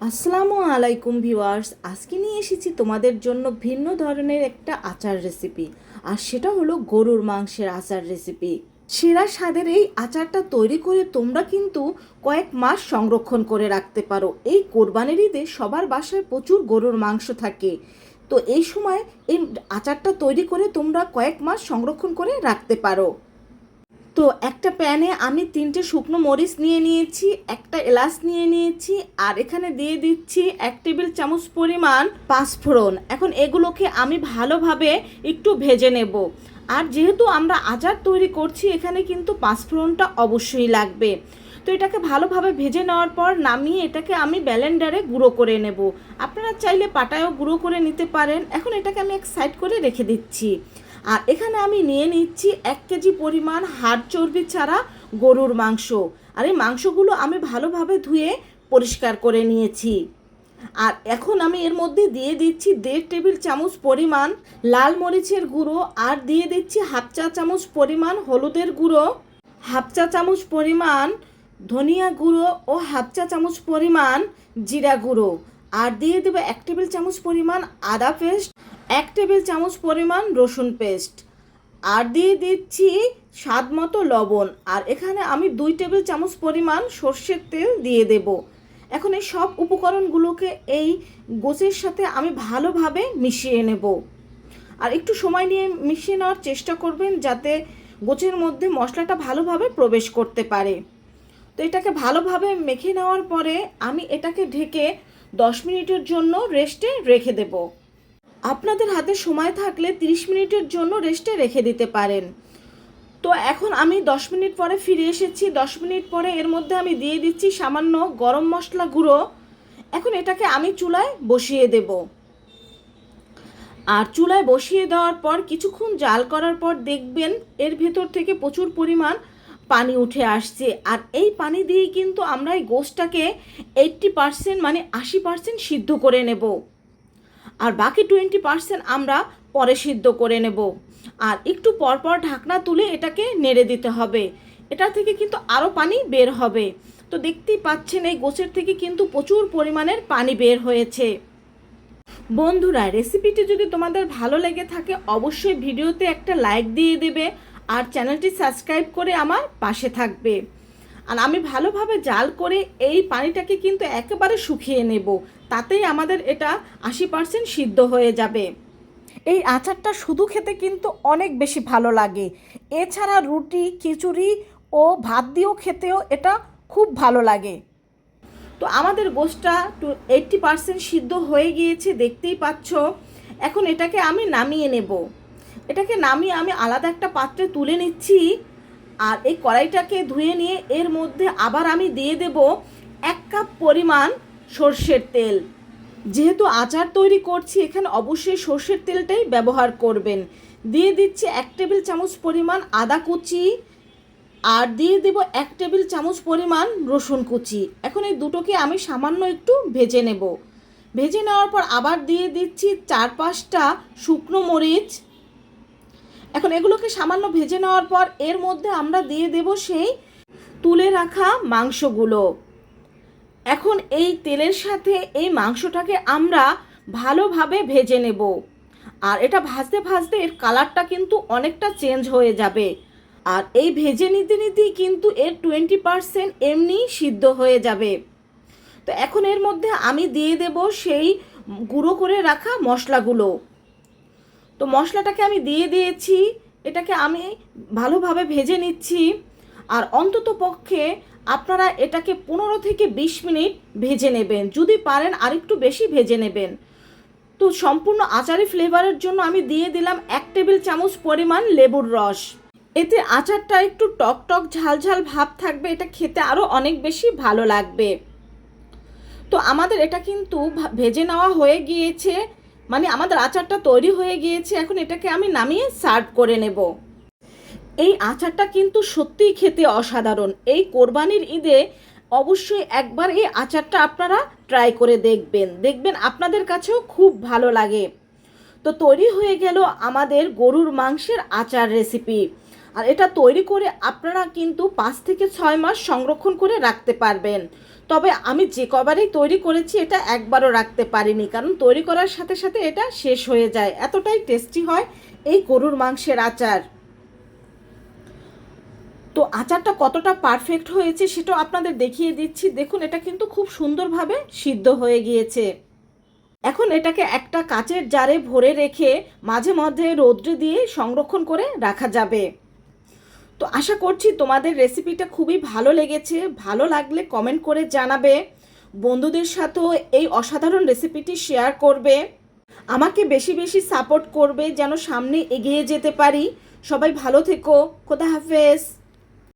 আসসালামু আলাইকুম ভিউয়ার্স, আজকে নিয়ে এসেছি তোমাদের জন্য ভিন্ন ধরনের একটা আচার রেসিপি। আর সেটা হলো গরুর মাংসের আচার রেসিপি। সেরা স্বাদের এই আচারটা তৈরি করে তোমরা কিন্তু কয়েক মাস সংরক্ষণ করে রাখতে পারো। এই কোরবানির ঈদে সবার বাসায় প্রচুর গরুর মাংস থাকে, তো এই সময় এই আচারটা তৈরি করে তোমরা কয়েক মাস সংরক্ষণ করে রাখতে পারো। তো একটা প্যানে আমি 3টে শুকনো মরিচ নিয়ে নিয়েছি, একটা এলাচ নিয়ে নিয়েছি, আর এখানে দিয়ে দিচ্ছি 1 টেবিল চামচ পরিমাণ পাঁচফোড়ন। এখন এগুলোকে আমি ভালোভাবে একটু ভেজে নেব। আর যেহেতু আমরা আচার তৈরি করছি, এখানে কিন্তু পাঁচফোড়নটা অবশ্যই লাগবে। তো এটাকে ভালোভাবে ভেজে নেওয়ার পর নামিয়ে এটাকে আমি ব্লেন্ডারে গুঁড়ো করে নেব। আপনারা চাইলে পাটায়ও গুঁড়ো করে নিতে পারেন। এখন এটাকে আমি এক সাইড করে রেখে দিচ্ছি। আর এখানে আমি নিয়ে নিচ্ছি 1 কেজি পরিমাণ হাড় চর্বি ছাড়া গরুর মাংস। আর এই মাংসগুলো আমি ভালোভাবে ধুয়ে পরিষ্কার করে নিয়েছি। আর এখন আমি এর মধ্যে দিয়ে দিচ্ছি 1.5 টেবিল চামচ পরিমাণ লাল মরিচের গুঁড়ো, আর দিয়ে দিচ্ছি হাফ চা চামচ পরিমাণ হলুদের গুঁড়ো, হাফ চা চামচ পরিমাণ ধনিয়া গুঁড়ো ও হাফ চা চামচ পরিমাণ জিরা গুঁড়ো, আর দিয়ে দেবো 1 টেবিল চামচ পরিমাণ আদা পেস্ট, 1 টেবিল চামচ পরিমাণ রসুন পেস্ট, আর দিয়ে দিচ্ছি স্বাদ মতো লবণ। আর এখানে আমি 2 টেবিল চামচ পরিমাণ সর্ষের তেল দিয়ে দেব। এখন এই সব উপকরণগুলোকে এই গোছের সাথে আমি ভালোভাবে মিশিয়ে নেব। আর একটু সময় নিয়ে মিশিয়ে নেওয়ার চেষ্টা করবেন, যাতে গোছের মধ্যে মশলাটা ভালোভাবে প্রবেশ করতে পারে। তো এটাকে ভালোভাবে মেখে নেওয়ার পরে আমি এটাকে ঢেকে 10 মিনিটের জন্য রেস্টে রেখে দেব। আপনাদের হাতে সময় থাকলে 30 মিনিটের জন্য রেস্টে রেখে দিতে পারেন। তো এখন আমি 10 মিনিট পরে ফিরে এসেছি। 10 মিনিট পরে এর মধ্যে আমি দিয়ে দিচ্ছি সামান্য গরম মশলা গুঁড়ো। এখন এটাকে আমি চুলায় বসিয়ে দেব। আর চুলায় বসিয়ে দেওয়ার পর কিছুক্ষণ জাল করার পর দেখবেন এর ভেতর থেকে প্রচুর পরিমাণ পানি উঠে আসছে। আর এই পানি দিয়েই কিন্তু আমরা এই গোশটাকে 80% মানে 80% সিদ্ধ করে নেব। আর বাকি 20% আমরা পরে সিদ্ধ করে নেব। আর একটু পরপর ঢাকনা তুলে এটাকে নেড়ে দিতে হবে। এটা থেকে কিন্তু আরও পানি বের হবে। তো দেখতেই পাচ্ছেন এই গোছের থেকে কিন্তু প্রচুর পরিমাণের পানি বের হয়েছে। বন্ধুরা, রেসিপিটি যদি তোমাদের ভালো লেগে থাকে অবশ্যই ভিডিওতে একটা লাইক দিয়ে দেবে, আর চ্যানেলটি সাবস্ক্রাইব করে আমার পাশে থাকবে। আর আমি ভালোভাবে জাল করে এই পানিটাকে কিন্তু একেবারে শুকিয়ে নেব, তাতেই আমাদের এটা 80% সিদ্ধ হয়ে যাবে। এই আচারটা শুধু খেতে কিন্তু অনেক বেশি ভালো লাগে। এছাড়া রুটি, খিচুড়ি ও ভাত দিয়েও খেতেও এটা খুব ভালো লাগে। তো আমাদের গোশটা 80% সিদ্ধ হয়ে গিয়েছে, দেখতেই পাচ্ছ। এখন এটাকে আমি নামিয়ে নেব। এটাকে নামিয়ে আমি আলাদা একটা পাত্রে তুলে নিচ্ছি। আর এই কড়াইটাকে ধুয়ে নিয়ে এর মধ্যে আবার আমি দিয়ে দেব 1 কাপ পরিমাণ সর্ষের তেল। যেহেতু আচার তৈরি করছি এখানে অবশ্যই সর্ষের তেলটাই ব্যবহার করবেন। দিয়ে দিচ্ছি 1 টেবিল চামচ পরিমাণ আদা কুচি, আর দিয়ে দেব 1 টেবিল চামচ পরিমাণ রসুন কুচি। এখন এই দুটোকে আমি সামান্য একটু ভেজে নেব। ভেজে নেওয়ার পর আবার দিয়ে দিচ্ছি 4-5টা শুকনো মরিচ। এখন এগুলোকে সামান্য ভেজে নেওয়ার পর এর মধ্যে আমরা দিয়ে দেব সেই তুলে রাখা মাংসগুলো। এখন এই তেলের সাথে এই মাংসটাকে আমরা ভালোভাবে ভেজে নেব। আর এটা ভাজতে ভাজতে এর কালারটা কিন্তু অনেকটা চেঞ্জ হয়ে যাবে। আর এই ভেজে নিতে নিতেই কিন্তু এর 20% এমনি সিদ্ধ হয়ে যাবে। তো এখন এর মধ্যে আমি দিয়ে দেব সেই গুঁড়ো করে রাখা মশলাগুলো। তো মশলাটাকে আমি দিয়ে দিয়েছি। এটাকে আমি ভালোভাবে ভেজে নিচ্ছি। আর অন্তত পক্ষে আপনারা এটাকে 15 থেকে 20 মিনিট ভেজে নেবেন, যদি পারেন আরেকটু বেশি ভেজে নেবেন। তো সম্পূর্ণ আচারি ফ্লেভারের জন্য আমি দিয়ে দিলাম 1 টেবিল চামচ পরিমাণ লেবুর রস। এতে আচারটা একটু টক টক ঝাল ঝাল ভাব থাকবে, এটা খেতে আরও অনেক বেশি ভালো লাগবে। তো আমাদের এটা কিন্তু ভেজে নেওয়া হয়ে গিয়েছে, মানে আমাদের আচারটা তৈরি হয়ে গিয়েছে। এখন এটাকে আমি নামিয়ে সার্ভ করে নেব। এই আচারটা কিন্তু সত্যিই খেতে অসাধারণ। এই কোরবানির ঈদে অবশ্যই একবার এই আচারটা আপনারা ট্রাই করে দেখবেন আপনাদের কাছেও খুব ভালো লাগে। তো তৈরি হয়ে গেল আমাদের গরুর মাংসের আচার রেসিপি। আর এটা তৈরি করে আপনারা কিন্তু 5 থেকে 6 মাস সংরক্ষণ করে রাখতে পারবেন। তবে আমি যে কবারই তৈরি করেছি এটা একবারও রাখতে পারিনি, কারণ তৈরি করার সাথে সাথে এটা শেষ হয়ে যায়, এতটাই টেস্টি হয় এই গরুর মাংসের আচার। তো আচারটা কতটা পারফেক্ট হয়েছে সেটাও আপনাদের দেখিয়ে দিচ্ছি। দেখুন এটা কিন্তু খুব সুন্দরভাবে সিদ্ধ হয়ে গিয়েছে। এখন এটাকে একটা কাচের জারে ভরে রেখে মাঝে মধ্যে রোদ্রে দিয়ে সংরক্ষণ করে রাখা যাবে। তো আশা করছি তোমাদের রেসিপিটা খুবই ভালো লেগেছে। ভালো লাগলে কমেন্ট করে জানাবে, বন্ধুদের সাথেও এই অসাধারণ রেসিপিটি শেয়ার করবে, আমাকে বেশি বেশি সাপোর্ট করবে যেন সামনে এগিয়ে যেতে পারি। সবাই ভালো থেকো। খোদা হাফেজ।